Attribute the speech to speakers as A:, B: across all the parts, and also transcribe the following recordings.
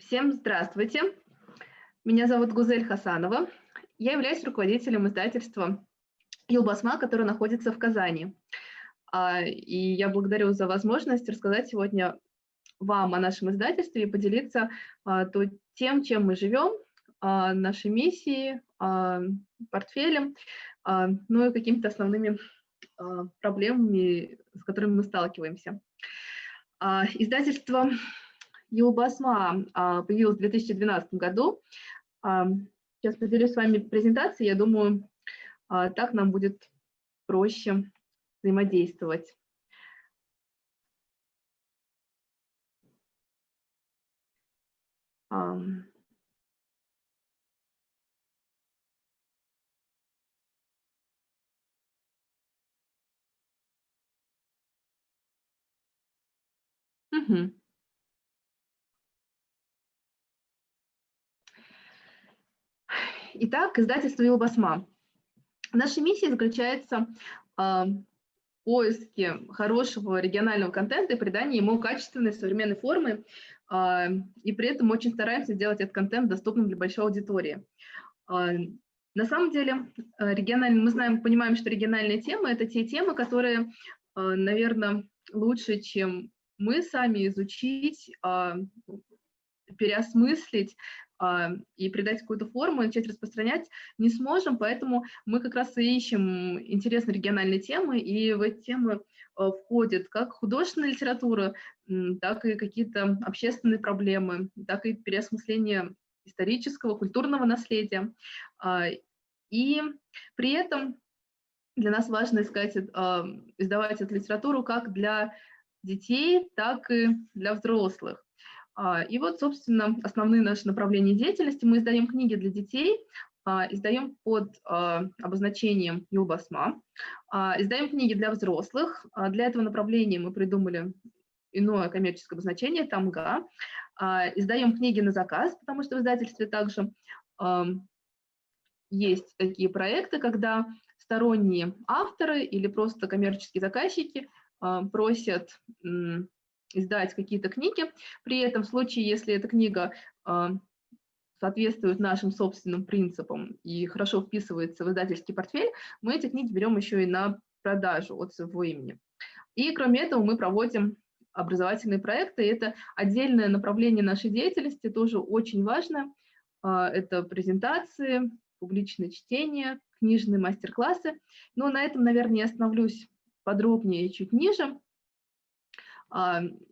A: Всем здравствуйте. Меня зовут Гузель Хасанова. Я являюсь руководителем издательства «Юлбасма», которое находится в Казани. И я благодарю за возможность рассказать сегодня вам о нашем издательстве и поделиться тем, чем мы живем, нашей миссией, портфелем, ну и какими-то основными проблемами, с которыми мы сталкиваемся. Издательство «Юлбасма» появилось в 2012 году. Сейчас поделюсь с вами презентацией. Я думаю, так нам будет проще взаимодействовать. Угу. Итак, издательство «Юлбасма». Наша миссия заключается в поиске хорошего регионального контента и придании ему качественной современной формы, и при этом очень стараемся сделать этот контент доступным для большой аудитории. На самом деле, мы понимаем, что региональные темы – это те темы, которые, наверное, лучше, чем мы сами изучить, переосмыслить и придать какую-то форму, начать распространять не сможем, поэтому мы как раз и ищем интересные региональные темы, и в эти темы входят как художественная литература, так и какие-то общественные проблемы, так и переосмысление исторического, культурного наследия. И при этом для нас важно издавать эту литературу как для детей, так и для взрослых. И вот, собственно, основные наши направления деятельности. Мы издаем книги для детей, издаем под обозначением «Юлбасма», издаем книги для взрослых. Для этого направления мы придумали иное коммерческое обозначение «Тамга». Издаем книги на заказ, потому что в издательстве также есть такие проекты, когда сторонние авторы или просто коммерческие заказчики просят издать какие-то книги. При этом в случае, если эта книга соответствует нашим собственным принципам и хорошо вписывается в издательский портфель, мы эти книги берем еще и на продажу от своего имени. И кроме этого мы проводим образовательные проекты. Это отдельное направление нашей деятельности, тоже очень важно. Это презентации, публичное чтение, книжные мастер-классы. Но на этом, наверное, я остановлюсь подробнее чуть ниже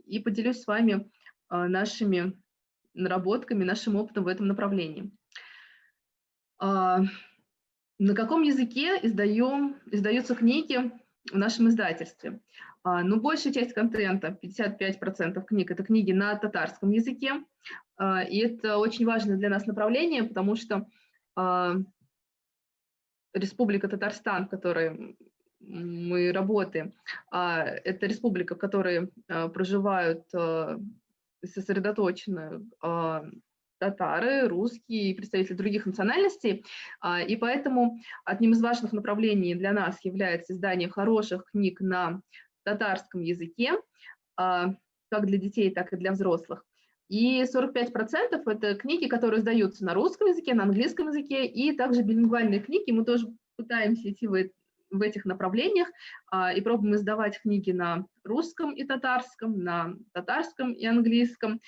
A: и поделюсь с вами нашими наработками, нашим опытом в этом направлении. На каком языке издаются книги в нашем издательстве? Ну, большая часть контента, 55% книг, это книги на татарском языке. И это очень важное для нас направление, потому что Республика Татарстан, в которой мы работаем, это республика, в которой проживают сосредоточенно татары, русские и представители других национальностей. И поэтому одним из важных направлений для нас является издание хороших книг на татарском языке, как для детей, так и для взрослых. И 45% это книги, которые издаются на русском языке, на английском языке, и также билингвальные книги. Мы тоже пытаемся идти в этих направлениях и пробуем издавать книги на русском и на татарском и английском.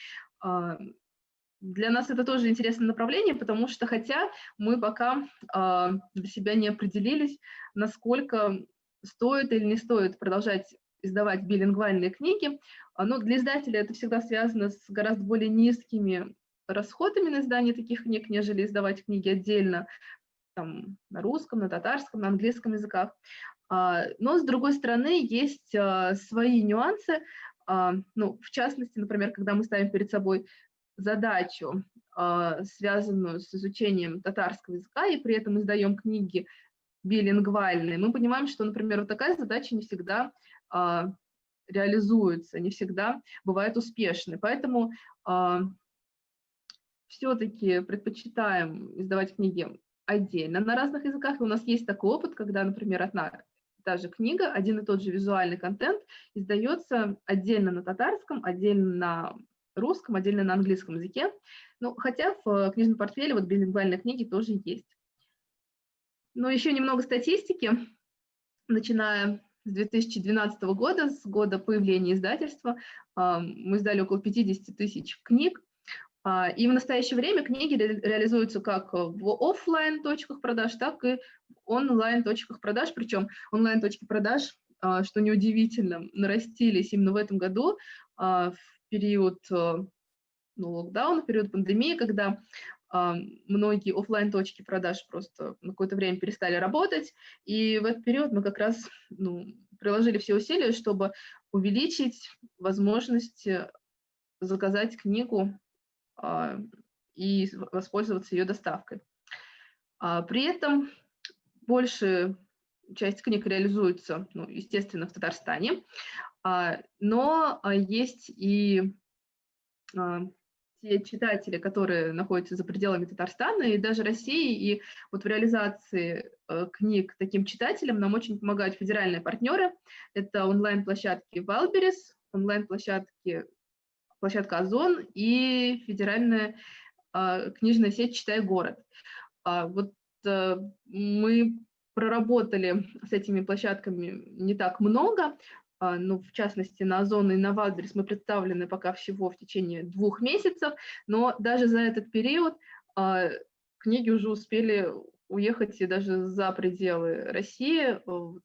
A: Для нас это тоже интересное направление, потому что, хотя мы пока для себя не определились, насколько стоит или не стоит продолжать издавать билингвальные книги, но для издателя это всегда связано с гораздо более низкими расходами на издание таких книг, нежели издавать книги отдельно там, на русском, на татарском, на английском языках. Но, с другой стороны, есть свои нюансы. Ну, в частности, например, когда мы ставим перед собой задачу, связанную с изучением татарского языка, и при этом издаем книги билингвальные, мы понимаем, что, например, вот такая задача не всегда реализуется, не всегда бывает успешной. Поэтому все-таки предпочитаем издавать книги отдельно на разных языках. И у нас есть такой опыт, когда, например, одна и та же книга, один и тот же визуальный контент издается отдельно на татарском, отдельно на русском, отдельно на английском языке. Ну, хотя в книжном портфеле вот билингвальные книги тоже есть. Но еще немного статистики. Начиная с 2012 года, с года появления издательства, мы издали около 50 тысяч книг. И в настоящее время книги реализуются как в офлайн точках продаж, так и в онлайн точках продаж. Причем онлайн точки продаж, что неудивительно, нарастились именно в этом году, в период локдауна, в период пандемии, когда многие офлайн точки продаж просто на какое-то время перестали работать. И в этот период мы как раз приложили все усилия, чтобы увеличить возможность заказать книгу и воспользоваться ее доставкой. При этом большая часть книг реализуется, естественно, в Татарстане, но есть и те читатели, которые находятся за пределами Татарстана и даже России, и вот в реализации книг таким читателям нам очень помогают федеральные партнеры. Это онлайн-площадки Wildberries, площадка Озон и федеральная книжная сеть «Читай город». Вот мы проработали с этими площадками не так много, в частности, на Озон и на Wildberries мы представлены пока всего в течение 2 месяцев, но даже за этот период книги уже успели уехать и даже за пределы России.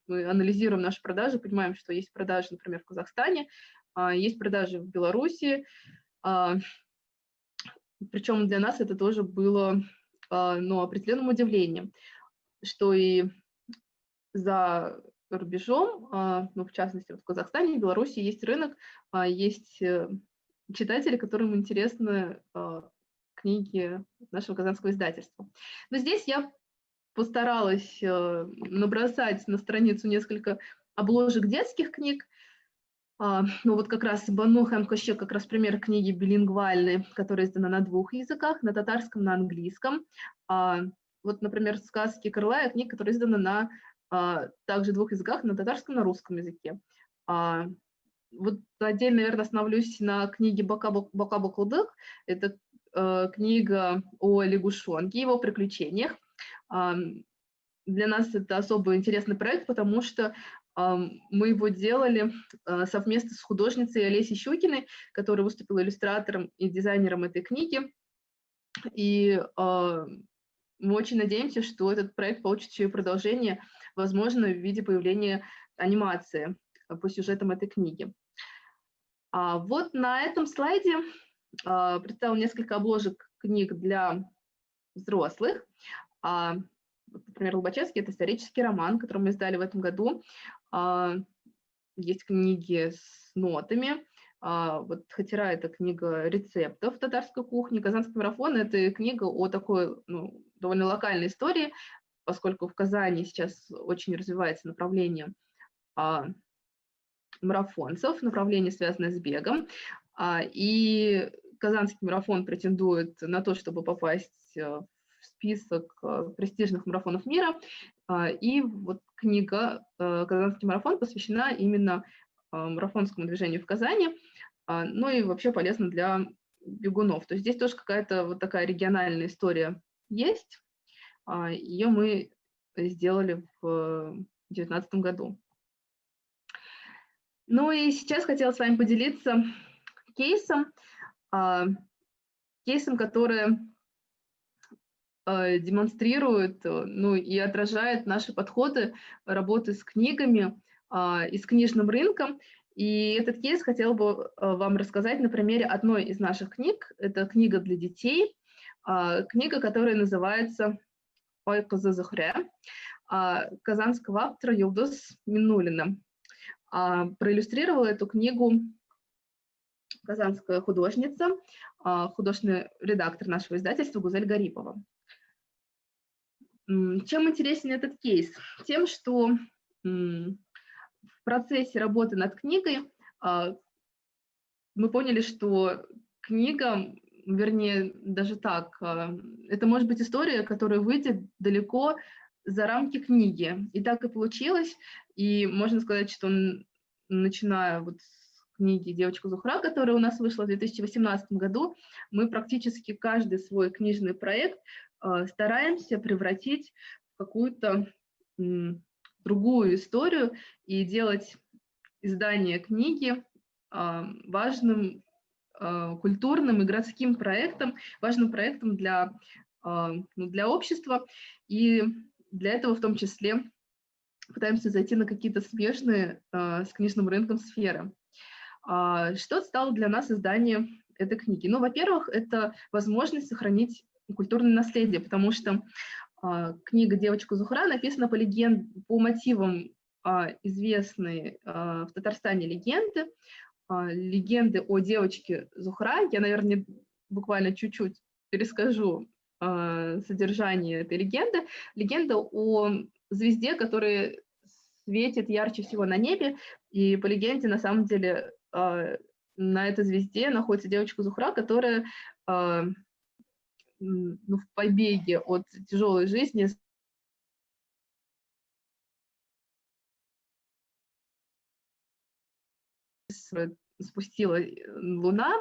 A: Мы анализируем наши продажи, понимаем, что есть продажи, например, в Казахстане, есть продажи в Беларуси, причем для нас это тоже было определенным удивлением, что и за рубежом, в частности, в Казахстане, в Беларуси есть рынок, есть читатели, которым интересны книги нашего казанского издательства. Но здесь я постаралась набросать на страницу несколько обложек детских книг. Вот как раз «Бану Хэмкоще» как раз пример книги билингвальной, которая издана на 2 языках, на татарском, на английском. Вот, например, «Сказки Крылая», книга, которая издана на также 2 языках, на татарском, на русском языке. Вот отдельно, наверное, остановлюсь на книге «Бака-Бакылдык». Это книга о лягушонке, его приключениях. Для нас это особо интересный проект, потому что мы его делали совместно с художницей Олесей Щукиной, которая выступила иллюстратором и дизайнером этой книги. И мы очень надеемся, что этот проект получит еще и продолжение, возможно, в виде появления анимации по сюжетам этой книги. Вот на этом слайде представил несколько обложек книг для взрослых. Например, «Лобачевский» — это исторический роман, который мы издали в этом году. Есть книги с нотами. Вот «Хатира» — это книга рецептов татарской кухни. «Казанский марафон» — это книга о такой довольно локальной истории, поскольку в Казани сейчас очень развивается направление марафонцев, направление, связанное с бегом. И Казанский марафон претендует на то, чтобы попасть в список престижных марафонов мира. И вот книга «Казанский марафон» посвящена именно марафонскому движению в Казани, ну и вообще полезна для бегунов. То есть здесь тоже какая-то вот такая региональная история есть. Ее мы сделали в 2019 году. Ну и сейчас хотела с вами поделиться кейсом, который демонстрирует, и отражает наши подходы работы с книгами и с книжным рынком. И этот кейс хотела бы вам рассказать на примере одной из наших книг. Это книга для детей, книга, которая называется «Ой, кызы Зухря», казанского автора Юлдыз Миннуллина. Проиллюстрировала эту книгу казанская художница, художественный редактор нашего издательства Гузель Гарипова. Чем интересен этот кейс? Тем, что в процессе работы над книгой мы поняли, что книга, вернее, даже так, это может быть история, которая выйдет далеко за рамки книги. И так и получилось. И можно сказать, что начиная вот с книги «Девочка Зухра», которая у нас вышла в 2018 году, мы практически каждый свой книжный проект стараемся превратить в какую-то другую историю и делать издание книги важным культурным и городским проектом, важным проектом для общества. И для этого в том числе пытаемся зайти на какие-то смежные с книжным рынком сферы. Что стало для нас издание этой книги? Ну, во-первых, это возможность сохранить культурное наследие, потому что книга «Девочка Зухра» написана по мотивам известной в Татарстане легенды о девочке Зухра. Я, наверное, буквально чуть-чуть перескажу содержание этой легенды. Легенда о звезде, которая светит ярче всего на небе, и по легенде, на самом деле, на этой звезде находится девочка Зухра, которая в побеге от тяжелой жизни спустила луна,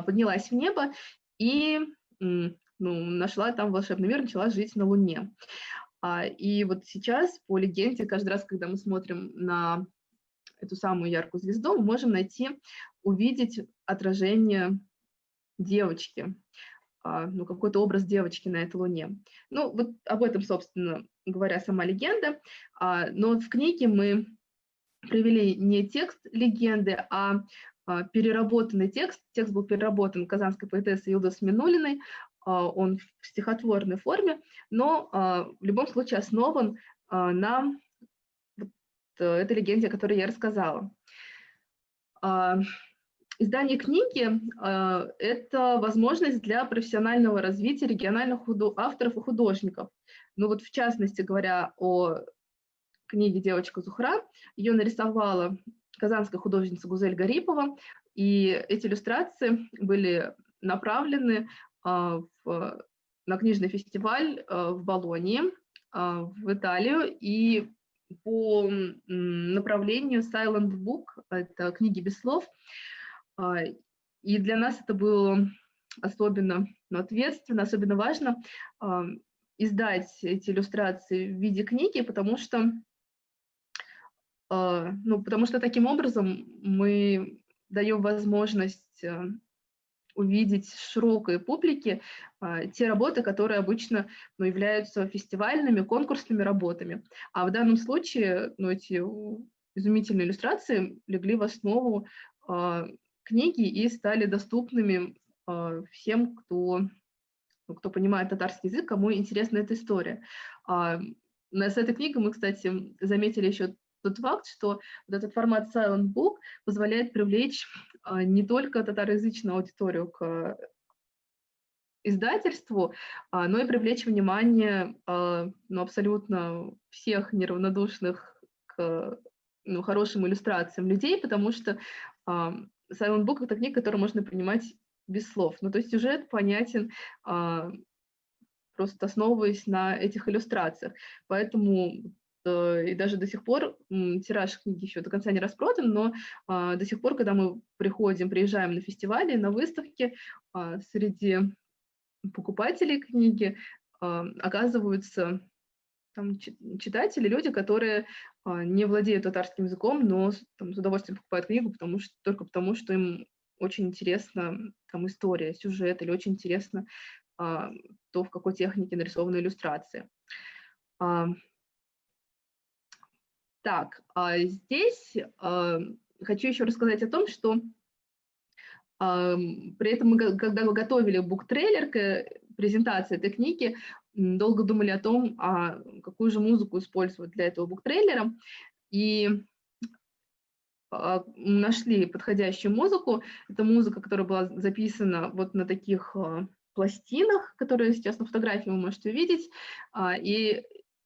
A: поднялась в небо и нашла там волшебный мир, начала жить на Луне. И вот сейчас, по легенде, каждый раз, когда мы смотрим на эту самую яркую звезду, мы можем увидеть отражение девочки, какой-то образ девочки на этой Луне. Ну, вот об этом, собственно говоря, сама легенда. Но в книге мы привели не текст легенды, а переработанный текст. Текст был переработан казанской поэтессой Илдос Минуллиной, он в стихотворной форме, но в любом случае основан на этой легенде, о которой я рассказала. Издание книги – это возможность для профессионального развития региональных авторов и художников. Ну вот в частности, говоря о книге «Девочка Зухра», ее нарисовала казанская художница Гузель Гарипова, и эти иллюстрации были направлены на книжный фестиваль в Болонье, в Италию, и по направлению Silent Book, это книги без слов. И для нас это было особенно ответственно, особенно важно издать эти иллюстрации в виде книги, потому что таким образом мы даем возможность увидеть широкой публике те работы, которые обычно являются фестивальными, конкурсными работами. А в данном случае эти изумительные иллюстрации легли в основу книги и стали доступными всем, кто понимает татарский язык, кому интересна эта история. С этой книгой мы, кстати, заметили еще тот факт, что вот этот формат Silent Book позволяет привлечь не только татароязычную аудиторию к издательству, но и привлечь внимание абсолютно всех неравнодушных к хорошим иллюстрациям людей, потому что Silent Book — это книга, которую можно принимать без слов. То есть сюжет понятен, просто основываясь на этих иллюстрациях. Поэтому и даже до сих пор тираж книги еще до конца не распродан, но до сих пор, когда мы приезжаем на фестивали, на выставки, среди покупателей книги оказываются читатели, люди, которые не владеют татарским языком, но с удовольствием покупают книгу только потому, что им очень интересна история, сюжет, или очень интересно то, в какой технике нарисованы иллюстрации. Здесь хочу еще рассказать о том, что при этом мы, когда мы готовили буктрейлер к презентации этой книги, долго думали о том, какую же музыку использовать для этого буктрейлера, и нашли подходящую музыку. Это музыка, которая была записана вот на таких пластинах, которые сейчас на фотографии вы можете увидеть, и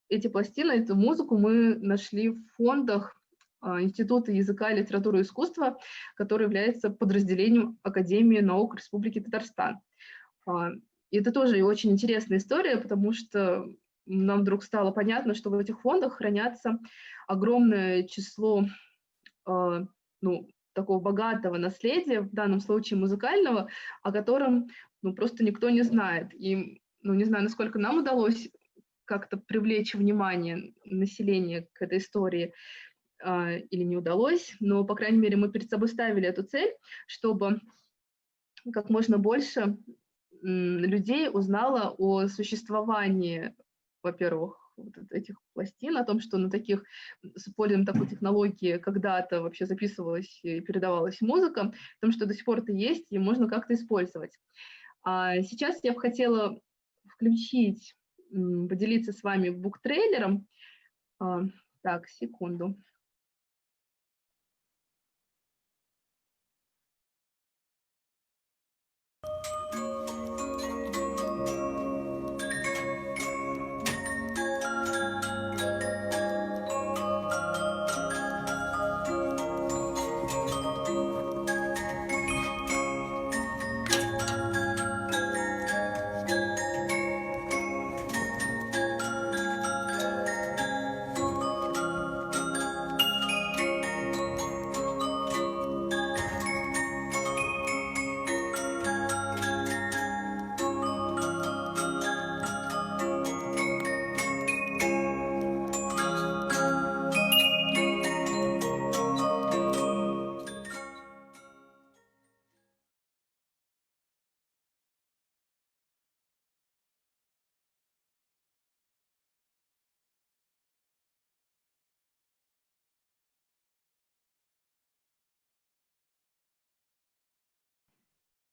A: эти пластины, эту музыку мы нашли в фондах Института языка, литературы и искусства, который является подразделением Академии наук Республики Татарстан. И это тоже очень интересная история, потому что нам вдруг стало понятно, что в этих фондах хранятся огромное число такого богатого наследия, в данном случае музыкального, о котором просто никто не знает. И не знаю, насколько нам удалось как-то привлечь внимание населения к этой истории или не удалось, но, по крайней мере, мы перед собой ставили эту цель, чтобы как можно больше людей узнало о существовании, во-первых, вот этих пластин, о том, что на таких, с использованием такой технологии когда-то вообще записывалась и передавалась музыка, о том, что до сих пор это есть и можно как-то использовать. Сейчас я бы хотела включить, поделиться с вами буктрейлером. Так, секунду.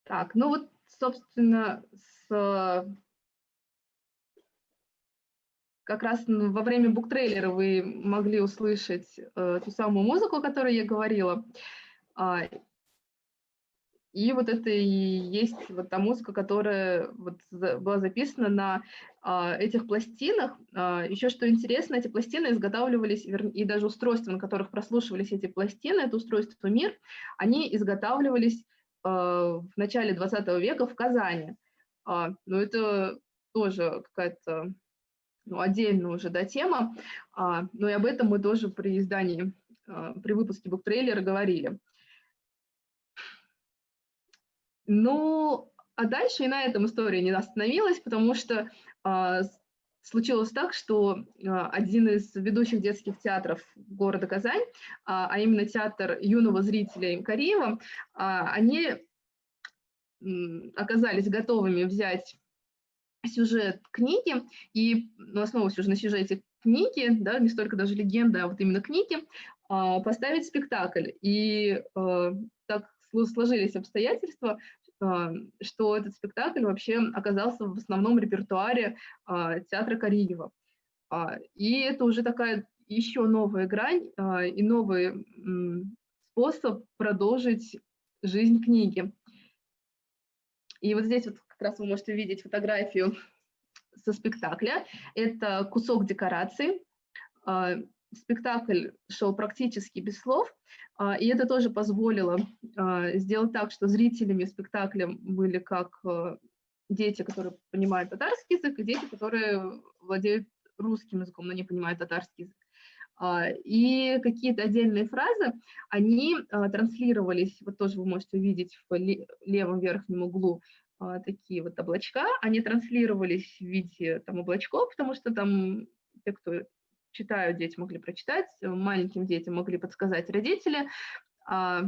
A: Так, вот, собственно, как раз во время буктрейлера вы могли услышать ту самую музыку, о которой я говорила. И вот это и есть вот та музыка, которая была записана на этих пластинах. Еще что интересно, эти пластины изготавливались, и даже устройства, на которых прослушивались эти пластины, это устройство «Мир», они изготавливались в начале 20 века в Казани. Но это тоже какая-то отдельная уже тема, но и об этом мы тоже при издании, при выпуске буктрейлера говорили. А дальше и на этом история не остановилась, потому что случилось так, что один из ведущих детских театров города Казань, а именно театр юного зрителя им Кариева, они оказались готовыми взять сюжет книги и основываясь уже на сюжете книги, не столько даже легенды, а вот именно книги, поставить спектакль. И так сложились обстоятельства, что этот спектакль вообще оказался в основном репертуаре театра Кариева. И это уже такая еще новая грань и новый способ продолжить жизнь книги. И вот здесь вот как раз вы можете увидеть фотографию со спектакля. Это кусок декорации. Спектакль шел практически без слов, и это тоже позволило сделать так, что зрителями спектакля были как дети, которые понимают татарский язык, и дети, которые владеют русским языком, но не понимают татарский язык. И какие-то отдельные фразы, они транслировались, вот тоже вы можете увидеть в левом верхнем углу, такие вот облачка, они транслировались в виде там облачков, потому что там те, кто читают, дети могли прочитать, маленьким детям могли подсказать родители. А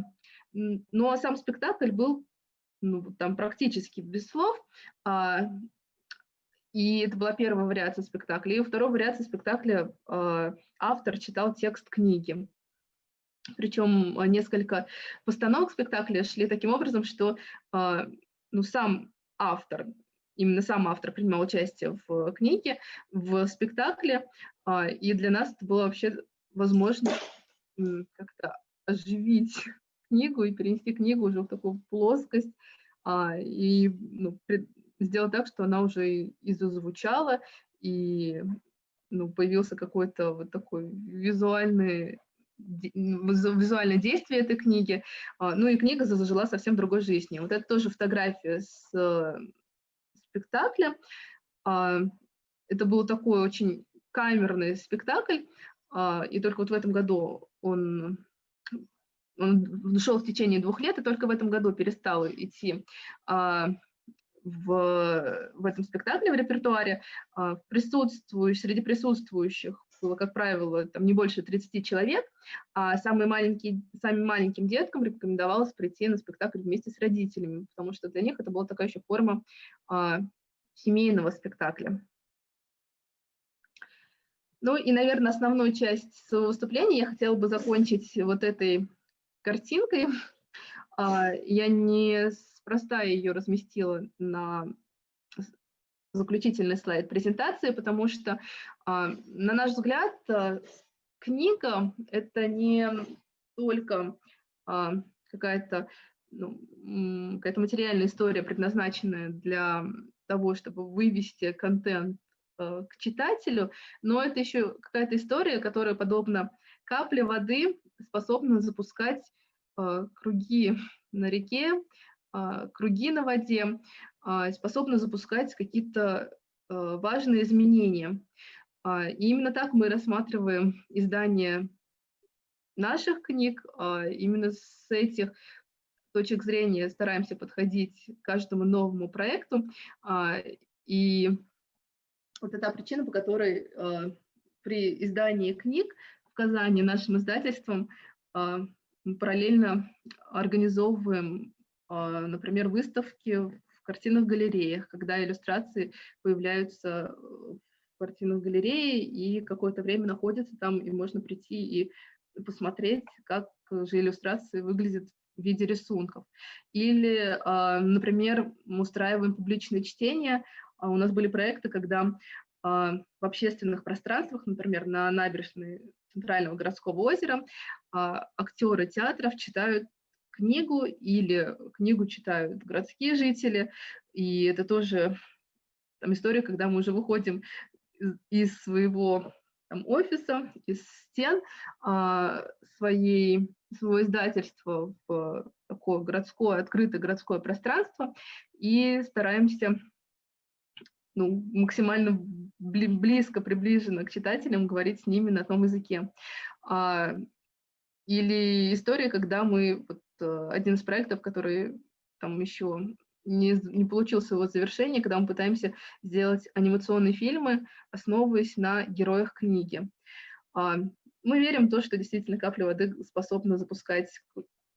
A: сам спектакль был там практически без слов. И это была первая вариация спектакля. И во второй вариации спектакля автор читал текст книги. Причем несколько постановок спектакля шли таким образом, что сам автор, именно сам автор принимал участие в книге, в спектакле, и для нас это было вообще возможно как-то оживить книгу и перенести книгу уже в такую плоскость, и сделать так, что она уже и зазвучала, и появился какой-то вот такой визуальное действие этой книги, и книга зажила совсем другой жизнью. Вот это тоже фотография с спектакля. Это был такой очень камерный спектакль, и только вот в этом году он он шел в течение 2 лет и только в этом году перестал идти в этом спектакле, в репертуаре. Среди присутствующих было, как правило, там не больше 30 человек, а самым маленьким деткам рекомендовалось прийти на спектакль вместе с родителями, потому что для них это была такая еще форма семейного спектакля. Ну и, наверное, основную часть своего выступления я хотела бы закончить вот этой картинкой. Я неспроста ее разместила на заключительный слайд презентации, потому что, на наш взгляд, книга — это не только какая-то материальная история, предназначенная для того, чтобы вывести контент к читателю, но это еще какая-то история, которая, подобно капле воды, способна запускать круги на реке, круги на воде, способна запускать какие-то важные изменения. И именно так мы рассматриваем издание наших книг, именно с этих точек зрения стараемся подходить к каждому новому проекту. И вот это причина, по которой при издании книг в Казани нашим издательством мы параллельно организовываем, например, выставки в картинных галереях, когда иллюстрации появляются в картинных галерее и какое-то время находятся там, и можно прийти и посмотреть, как же иллюстрации выглядят в виде рисунков. Или, например, мы устраиваем публичные чтения. У нас были проекты, когда в общественных пространствах, например, на набережной Центрального городского озера, актеры театров читают книгу или книгу читают городские жители. И это тоже история, когда мы уже выходим из своего офиса, из стен своего издательства в такое городское, открытое городское пространство и стараемся максимально близко, приближенно к читателям говорить с ними на том языке. Или история, когда мы, один из проектов, который там еще не получил своего завершения, когда мы пытаемся сделать анимационные фильмы, основываясь на героях книги. Мы верим в то, что действительно капля воды способна запускать,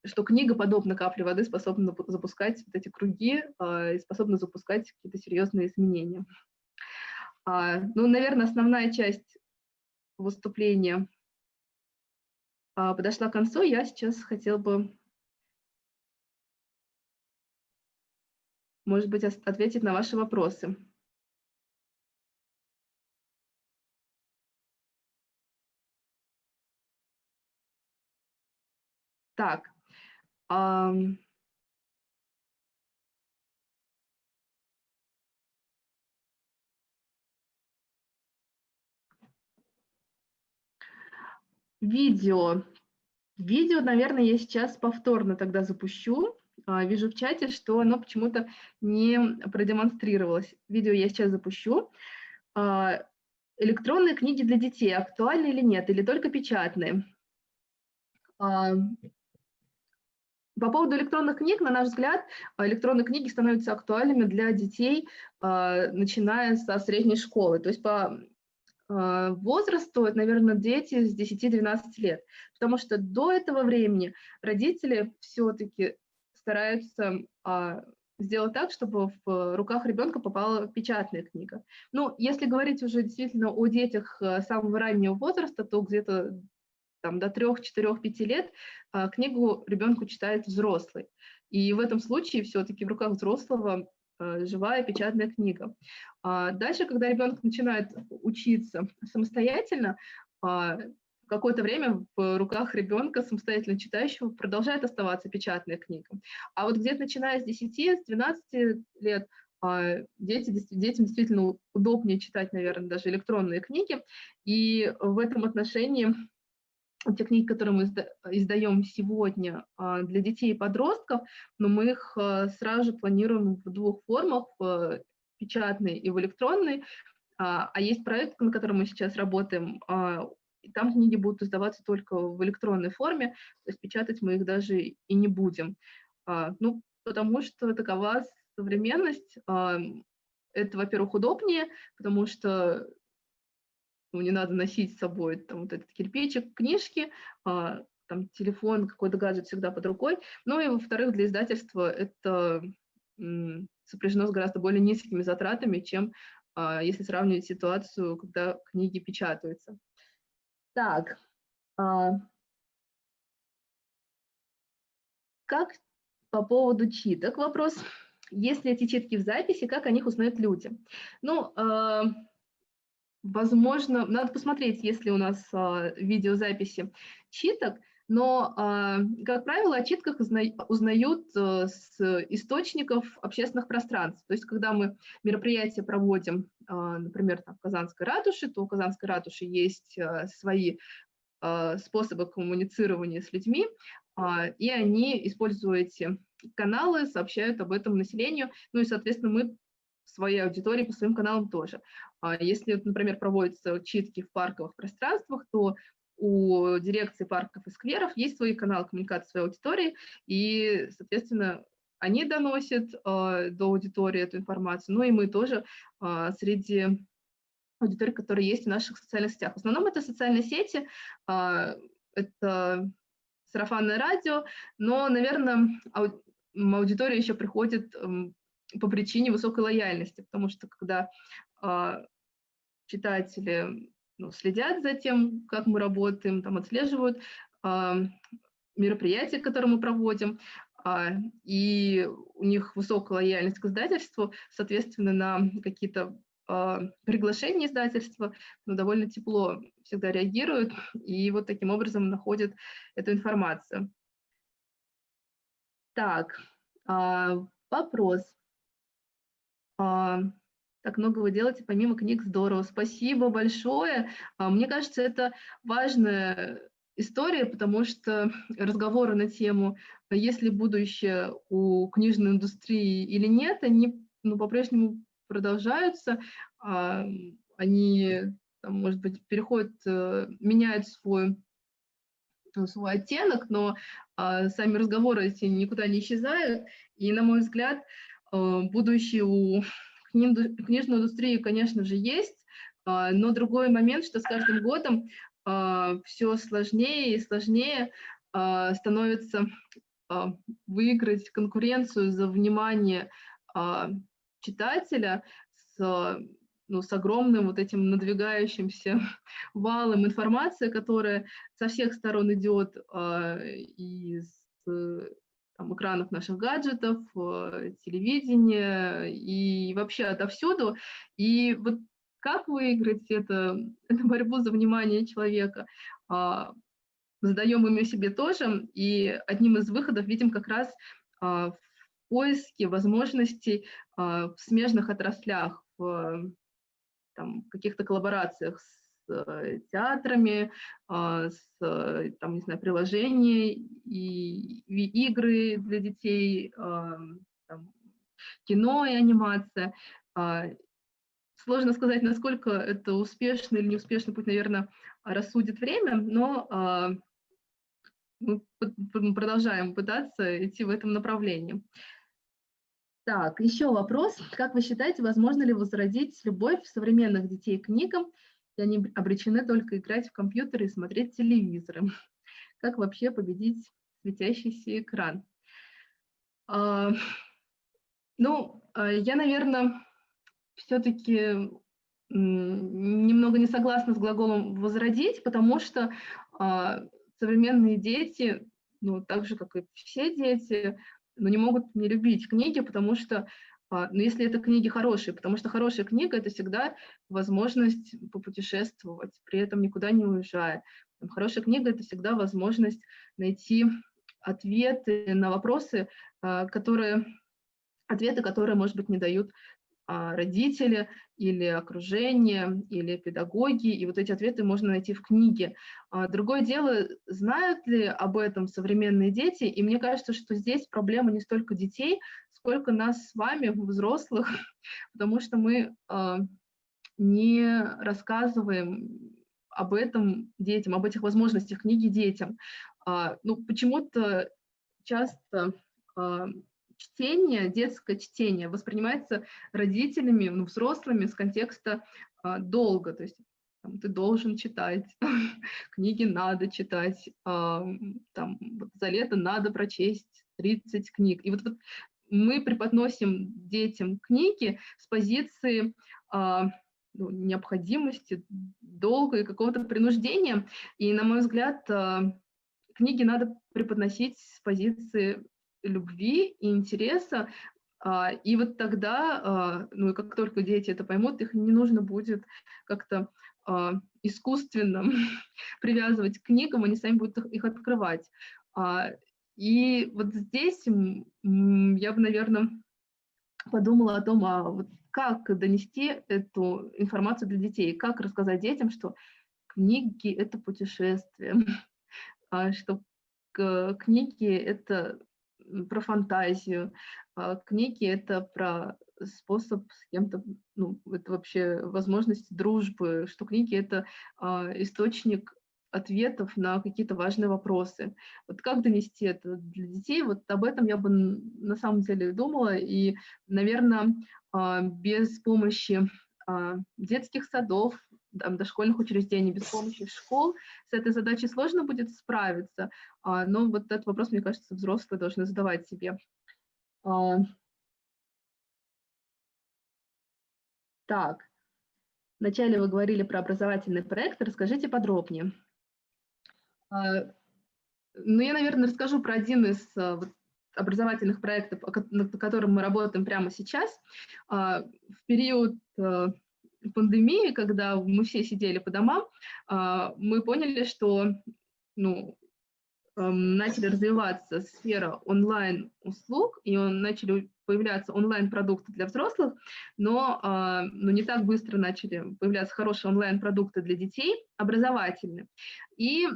A: что книга, подобно капле воды, способна запускать вот эти круги и способна запускать какие-то серьезные изменения. Наверное, основная часть выступления подошла к концу. Я сейчас хотела бы, может быть, ответить на ваши вопросы. Так. Видео, наверное, я сейчас повторно тогда запущу. Вижу в чате, что оно почему-то не продемонстрировалось. Видео я сейчас запущу. Электронные книги для детей актуальны или нет, или только печатные? По поводу электронных книг, на наш взгляд, электронные книги становятся актуальными для детей, начиная со средней школы. То есть по возрасту, это, наверное, дети с 10-12 лет. Потому что до этого времени родители все-таки стараются сделать так, чтобы в руках ребенка попала печатная книга. Ну, если говорить уже действительно о детях самого раннего возраста, то где-то до 3, 4, 5 лет книгу ребенку читает взрослый. И в этом случае все-таки в руках взрослого живая печатная книга. Дальше, когда ребенок начинает учиться самостоятельно, какое-то время в руках ребенка, самостоятельно читающего, продолжает оставаться печатная книга. А вот где-то начиная с 10, с 12 лет детям действительно удобнее читать, наверное, даже электронные книги. И в этом отношении те книги, которые мы издаем сегодня для детей и подростков, но мы их сразу же планируем в 2 формах, в печатной и в электронной. А есть проект, на котором мы сейчас работаем, и там книги будут издаваться только в электронной форме, то есть печатать мы их даже и не будем. Ну, потому что такова современность. Это, во-первых, удобнее, потому что не надо носить с собой там вот этот кирпичик, книжки, там телефон, какой-то гаджет всегда под рукой. Ну и, во-вторых, для издательства это сопряжено с гораздо более низкими затратами, чем если сравнивать ситуацию, когда книги печатаются. Так, как по поводу читок вопрос. Есть ли эти читки в записи, как о них узнают люди? Ну, возможно, надо посмотреть, есть ли у нас видеозаписи читок, но, как правило, о читках узнают с источников общественных пространств. То есть, когда мы мероприятия проводим, например, там, в Казанской ратуше, то у Казанской ратуши есть свои способы коммуницирования с людьми, и они, используя эти каналы, сообщают об этом населению. Ну и, соответственно, мы своей аудитории по своим каналам тоже. Если, например, проводятся читки в парковых пространствах, то у дирекции парков и скверов есть свои каналы коммуникации с своей аудиторией, и, соответственно, они доносят до аудитории эту информацию, ну и мы тоже среди аудитории, которые есть в наших социальных сетях. В основном это социальные сети, это сарафанное радио, но, наверное, аудитория еще приходит по причине высокой лояльности, потому что когда читатели следят за тем, как мы работаем, там, отслеживают мероприятия, которые мы проводим, и у них высокая лояльность к издательству, соответственно, на какие-то приглашения издательства довольно тепло всегда реагируют, и вот таким образом находят эту информацию. Так, вопрос. Так много вы делаете помимо книг, здорово. Спасибо большое. Мне кажется, это важная история, потому что разговоры на тему, есть ли будущее у книжной индустрии или нет, они по-прежнему продолжаются. Они, там, может быть, переходят, меняют свой оттенок, но сами разговоры эти никуда не исчезают. И, на мой взгляд, будущее у книжной индустрии, конечно же, есть, но другой момент, что с каждым годом все сложнее и сложнее становится выиграть конкуренцию за внимание читателя с огромным вот этим надвигающимся валом информации, которая со всех сторон идет из экранов наших гаджетов, телевидения и вообще отовсюду. И вот как выиграть эту борьбу за внимание человека? Задаем мы себе тоже, и одним из выходов видим как раз в поиске возможностей в смежных отраслях, в каких-то коллаборациях с театрами, с приложения и игры для детей, кино и анимация. Сложно сказать, насколько это успешный или неуспешный путь, наверное, рассудит время, но мы продолжаем пытаться идти в этом направлении. Так, еще вопрос. Как вы считаете, возможно ли возродить любовь современных детей к книгам, и они обречены только играть в компьютеры и смотреть телевизоры? Как вообще победить светящийся экран? Я, наверное, все-таки немного не согласна с глаголом «возродить», потому что современные дети, так же, как и все дети, не могут не любить книги, потому что, если это книги хорошие, потому что хорошая книга – это всегда возможность попутешествовать, при этом никуда не уезжая. Хорошая книга – это всегда возможность найти ответы на вопросы, которые, может быть, не дают родители или окружение, или педагоги, и вот эти ответы можно найти в книге. Другое дело, знают ли об этом современные дети, и мне кажется, что здесь проблема не столько детей, сколько нас с вами, взрослых, потому что мы не рассказываем об этом детям, об этих возможностях книги детям. Ну, почему-то часто чтение, детское чтение воспринимается родителями, ну, взрослыми с контекста долга, то есть там, ты должен читать, книги надо читать, там, вот за лето надо прочесть 30 книг. И вот мы преподносим детям книги с позиции ну, необходимости, долга и какого-то принуждения. И, на мой взгляд, книги надо преподносить с позиции любви и интереса, и вот тогда, ну и как только дети это поймут, их не нужно будет как-то искусственно привязывать к книгам, они сами будут их открывать. И вот здесь я бы, наверное, подумала о том, вот как донести эту информацию для детей, как рассказать детям, что книги — это путешествие, что книги — это про фантазию, книги — это про способ с кем-то, ну, это вообще возможность дружбы, что книги — это источник ответов на какие-то важные вопросы. Вот как донести это для детей? Вот об этом я бы на самом деле думала, и, наверное, без помощи детских садов, там, дошкольных учреждений, без помощи школ с этой задачей сложно будет справиться. Но вот этот вопрос, мне кажется, взрослые должны задавать себе. Так, вначале вы говорили про образовательный проект, расскажите подробнее. Ну, я, наверное, расскажу про один из образовательных проектов, над которым мы работаем прямо сейчас. В период пандемии, когда мы все сидели по домам, мы поняли, что ну, начали развиваться сфера онлайн-услуг, и начали появляться онлайн-продукты для взрослых, но не так быстро начали появляться хорошие онлайн-продукты для детей, образовательные. И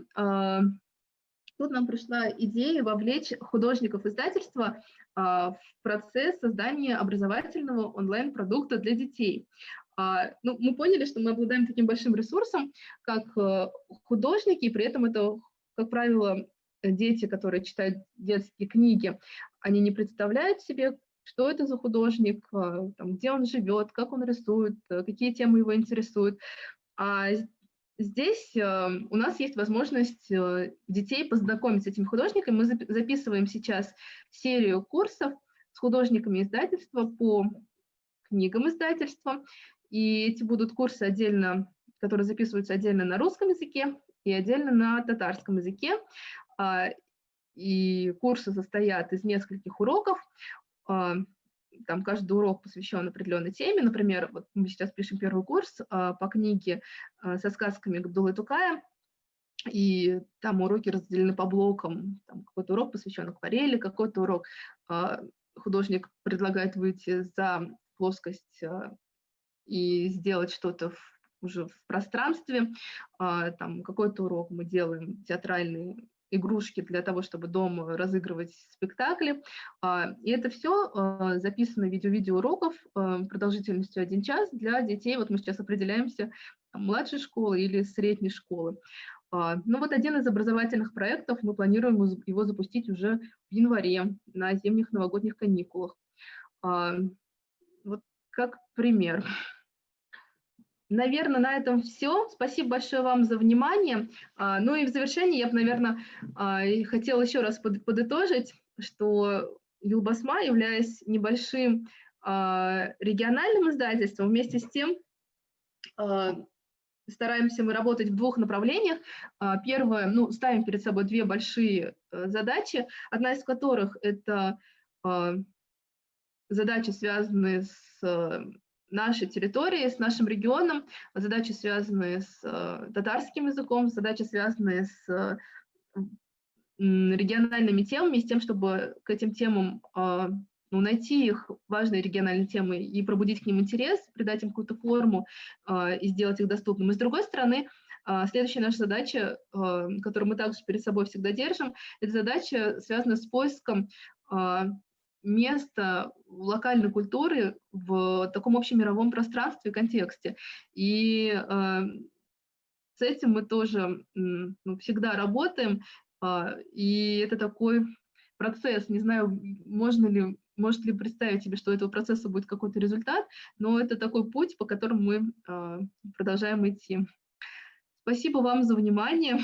A: тут нам пришла идея вовлечь художников издательства в процесс создания образовательного онлайн-продукта для детей. Ну, мы поняли, что мы обладаем таким большим ресурсом, как художники, и при этом это, как правило, дети, которые читают детские книги, они не представляют себе, что это за художник, там, где он живет, как он рисует, какие темы его интересуют. Здесь у нас есть возможность детей познакомить с этими художниками. Мы записываем сейчас серию курсов с художниками издательства по книгам издательства. И эти будут курсы отдельно, которые записываются отдельно на русском языке и отдельно на татарском языке. И курсы состоят из нескольких уроков. Там каждый урок посвящен определенной теме. Например, вот мы сейчас пишем первый курс по книге со сказками Габдуллы Тукая, и там уроки разделены по блокам. Там какой-то урок посвящен акварели, какой-то урок художник предлагает выйти за плоскость и сделать что-то уже в пространстве. Там какой-то урок мы делаем театральные игрушки для того, чтобы дома разыгрывать спектакли. И это все записано в видеоуроков продолжительностью 1 час для детей. Вот мы сейчас определяемся, младшей школы или средней школы. Ну вот один из образовательных проектов, мы планируем его запустить уже в январе на зимних новогодних каникулах. Вот как пример. Наверное, на этом все. Спасибо большое вам за внимание. Ну и в завершении я бы, наверное, хотела еще раз подытожить, что Юлбасма, являясь небольшим региональным издательством, вместе с тем стараемся мы работать в 2 направлениях. Первое, ну, ставим перед собой 2 большие задачи, одна из которых – это задачи, связанные с нашей территорией, с нашим регионом, задачи, связанные с татарским языком, задачи, связанные с региональными темами, с тем, чтобы к этим темам найти их важные региональные темы и пробудить к ним интерес, придать им какую-то форму и сделать их доступным. И с другой стороны, следующая наша задача, которую мы также перед собой всегда держим, это задача, связанная с поиском места локальной культуры в таком общемировом пространстве и контексте. И с этим мы тоже всегда работаем, и это такой процесс. Не знаю, может ли представить себе, что у этого процесса будет какой-то результат, но это такой путь, по которому мы продолжаем идти. Спасибо вам за внимание,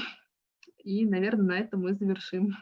A: и, наверное, на этом мы завершим.